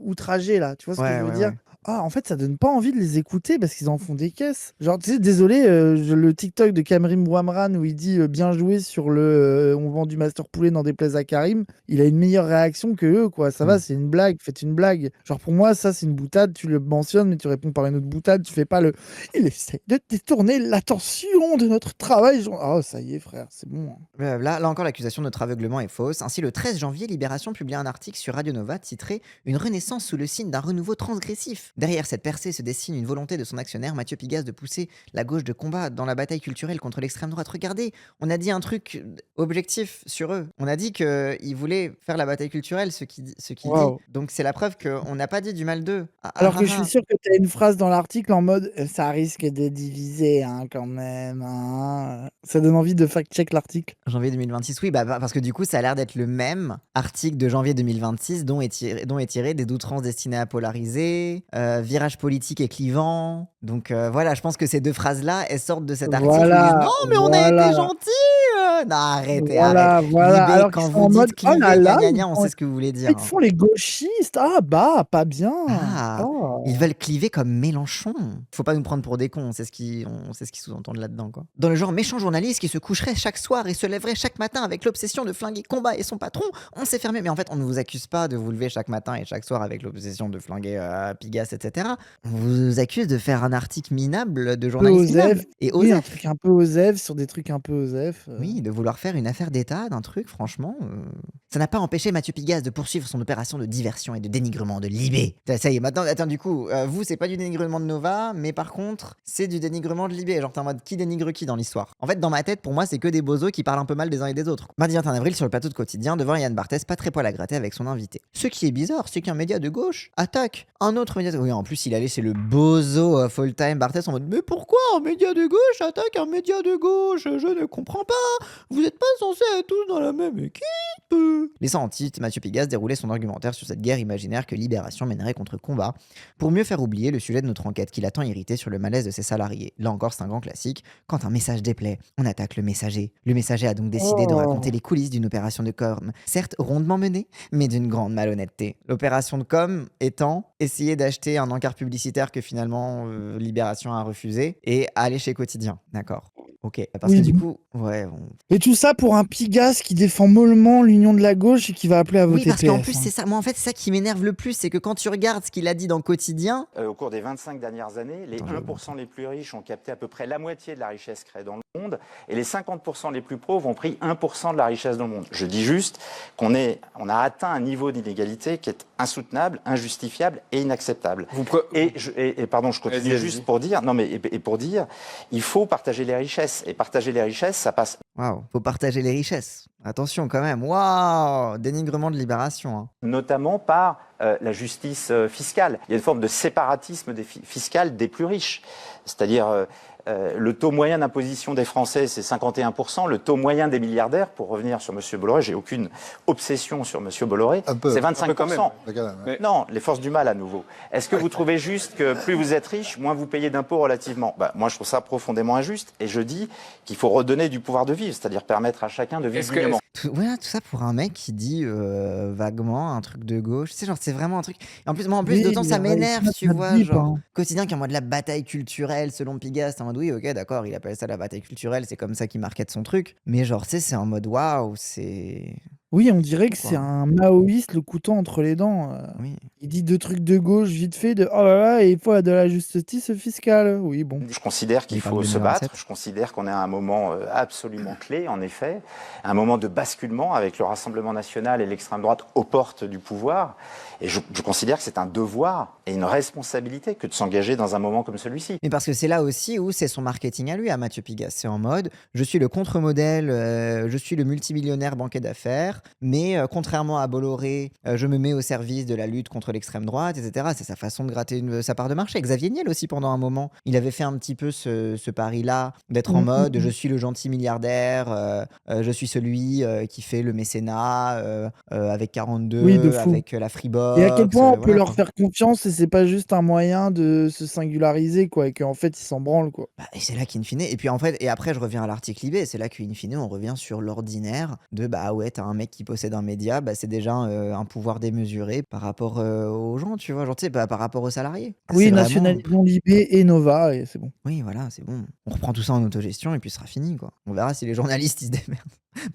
outragé là. Tu vois ce que Ouais, je veux ouais, dire? ouais. Ah, en fait, ça donne pas envie de les écouter parce qu'ils en font des caisses. Genre, tu sais, désolé, le TikTok de Kamrim Ouamran où il dit bien joué sur le on vend du master poulet dans des plaies à Karim, il a une meilleure réaction que eux, quoi. Ça va, Mm. c'est une blague, faites une blague. Genre, pour moi, ça, c'est une boutade, tu le mentionnes, mais tu réponds par une autre boutade, tu fais pas le il essaie de détourner l'attention de notre travail. Oh, ça y est, frère, c'est bon. Là encore, l'accusation de notre aveuglement est fausse. Ainsi, le 13 janvier, Libération publie un article sur Radio Nova titré Une renaissance sous le signe d'un renouveau transgressif. Derrière cette percée se dessine une volonté de son actionnaire, Mathieu Pigasse, de pousser la gauche de combat dans la bataille culturelle contre l'extrême droite. Regardez, on a dit un truc objectif sur eux. On a dit qu'ils voulaient faire la bataille culturelle, ce qu'il dit. Waouh. Donc c'est la preuve qu'on n'a pas dit du mal d'eux. Alors que je suis sûr que tu as une phrase dans l'article en mode ça risque de diviser hein, quand même. Hein. Ça donne envie de fact-check l'article. Janvier 2026, oui, bah, parce que du coup, ça a l'air d'être le même article de janvier 2026 dont est tiré des outrances destinées à polariser, virage politique et clivant. Donc voilà, je pense que ces 2 phrases-là, elles sortent de cet article où ils disent Voilà, non, mais on a été voilà, gentils. Non, arrêtez, arrête. voilà. Libé, Alors qu'ils quand sont vous en mode dites oh là cliver, gna là, gna gna, on sait ce que vous voulez dire. ils te font les gauchistes. Ah bah, pas bien. Ah, Oh. ils veulent cliver comme Mélenchon. Faut pas nous prendre pour des cons, on sait ce qu'ils sous-entendent là-dedans, quoi. Dans le genre méchant journaliste qui se coucherait chaque soir et se lèverait chaque matin avec l'obsession de flinguer Combat et son patron, on s'est fermé. Mais en fait, on ne vous accuse pas de vous lever chaque matin et chaque soir avec l'obsession de flinguer Pigasse, etc. On vous accuse de faire un article minable de Un peu journaliste minable. osef. Et Oui, un osef. truc un peu osef sur des trucs un peu osef. Oui, de vouloir faire une affaire d'État d'un truc, franchement. Ça n'a pas empêché Mathieu Pigasse de poursuivre son opération de diversion et de dénigrement de Libé. Ça y est, maintenant, attends, du coup, vous, c'est pas du dénigrement de Nova, mais par contre, c'est du dénigrement de Libé. Genre, t'es en mode qui dénigre qui dans l'histoire. En fait, dans ma tête, pour moi, c'est que des bozos qui parlent un peu mal des uns et des autres. Mardi 21 avril, sur le plateau de Quotidien, devant Yann Barthès, pas très poil à gratter avec son invité. Ce qui est bizarre, c'est qu'un média de gauche attaque un autre média de... Oui, en plus, il allait chez le bozo full-time Barthès en mode mais pourquoi un média de gauche attaque un média de gauche? Je ne comprends pas. Vous n'êtes pas censés être tous dans la même équipe. Laissant en titre, Mathieu Pigasse déroulait son argumentaire sur cette guerre imaginaire que Libération mènerait contre Combat, pour mieux faire oublier le sujet de notre enquête qui l'a tant irrité sur le malaise de ses salariés. Là encore, c'est un grand classique. Quand un message déplaît, on attaque le messager. Le messager a donc décidé de raconter les coulisses d'une opération de com, certes rondement menée, mais d'une grande malhonnêteté. L'opération de com étant essayer d'acheter un encart publicitaire que finalement Libération a refusé et aller chez Quotidien. D'accord. Ok. Parce Oui, que du coup, ouais. Et tout ça pour un Pigasse qui défend mollement l'union de la gauche et qui va appeler à voter Oui, parce qu'en PS. plus, c'est ça. Moi, en fait, c'est ça qui m'énerve le plus, c'est que quand tu regardes ce qu'il a dit dans Quotidien. Au cours des 25 dernières années, les 1% les plus riches ont capté à peu près la moitié de la richesse créée dans le monde et les 50% les plus pauvres ont pris 1% de la richesse dans le monde. Je dis juste qu'on a atteint un niveau d'inégalité qui est insoutenable, injustifiable et inacceptable. Pardon, je continue juste pour dire, pour dire, il faut partager les richesses. Et partager les richesses, ça passe. Waouh, faut partager les richesses. Attention quand même, waouh, dénigrement de Libération. Hein. Notamment par la justice fiscale. Il y a une forme de séparatisme fiscal des plus riches. C'est-à-dire, Le taux moyen d'imposition des Français, c'est 51%. Le taux moyen des milliardaires, pour revenir sur M. Bolloré, j'ai aucune obsession sur M. Bolloré, c'est 25%. Non, les forces du mal à nouveau. Est-ce que vous trouvez juste que plus vous êtes riche, moins vous payez d'impôts relativement? Moi, je trouve ça profondément injuste. Et je dis qu'il faut redonner du pouvoir de vivre, c'est-à-dire permettre à chacun de vivre dignement. Tout ça pour un mec qui dit vaguement un truc de gauche. Tu sais, genre, c'est vraiment un truc. Et en plus, moi, Oui, d'autant ça m'énerve, tu vois. deep, Genre, hein. quotidien qui est en mode la bataille culturelle selon Pigasse. T'es en mode oui, ok, d'accord, il appelle ça la bataille culturelle, c'est comme ça qu'il market son truc. Mais genre, tu sais, c'est en mode waouh, c'est. Oui, on dirait que Quoi. c'est un maoïste le couteau entre les dents. Oui. Il dit 2 trucs de gauche vite fait, de oh là là, et il faut de la justice fiscale. Oui, bon. Je considère qu'il Il parle faut de se numéro battre. 7. Je considère qu'on est à un moment absolument clé, en effet, un moment de basculement avec le Rassemblement national et l'extrême droite aux portes du pouvoir. Et je considère que c'est un devoir et une responsabilité que de s'engager dans un moment comme celui-ci. Mais parce que c'est là aussi où c'est son marketing à lui, à Mathieu Pigasse. C'est en mode, je suis le contre-modèle, je suis le multimillionnaire banquier d'affaires, mais contrairement à Bolloré, je me mets au service de la lutte contre l'extrême droite, etc. C'est sa façon de gratter sa part de marché. Xavier Niel aussi, pendant un moment, il avait fait un petit peu ce pari-là, d'être en mode, je suis le gentil milliardaire, je suis celui qui fait le mécénat avec 42, Oui, de fou. avec la Freebox. Et à quel point on peut voilà, leur quoi. faire confiance et c'est pas juste un moyen de se singulariser, quoi, et qu'en fait ils s'en branlent, quoi. Et c'est là qu'in fine, et puis en fait, et après je reviens à l'article IB, c'est là qu'in fine on revient sur l'ordinaire de bah ouais, t'as un mec qui possède un média, bah c'est déjà un pouvoir démesuré par rapport aux gens, tu vois, genre tu sais, par rapport aux salariés. Oui, C'est vraiment. nationalisons Libé et Nova et c'est bon. Oui, voilà, c'est bon. On reprend tout ça en autogestion et puis ce sera fini, quoi. On verra si les journalistes ils se démerdent.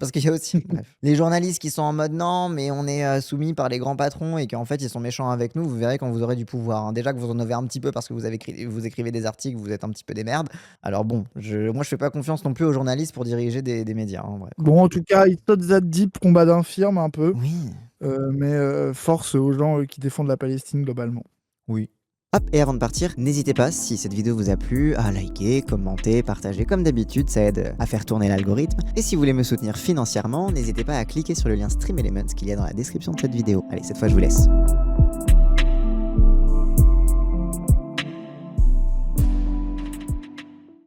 Parce qu'il y a aussi, bref, les journalistes qui sont en mode non, mais on est soumis par les grands patrons et qu'en fait ils sont méchants avec nous. Vous verrez quand vous aurez du pouvoir, hein. Déjà que vous en avez un petit peu parce que vous écrivez des articles, vous êtes un petit peu des merdes. Alors bon, moi je fais pas confiance non plus aux journalistes pour diriger des médias, hein, bref. Bon, en tout cas, il saute that deep, combat d'infirme un peu, Oui, mais force aux gens qui défendent la Palestine globalement. oui. Hop, et avant de partir, n'hésitez pas, si cette vidéo vous a plu, à liker, commenter, partager comme d'habitude, ça aide à faire tourner l'algorithme. Et si vous voulez me soutenir financièrement, n'hésitez pas à cliquer sur le lien Stream Elements qu'il y a dans la description de cette vidéo. Allez, cette fois je vous laisse.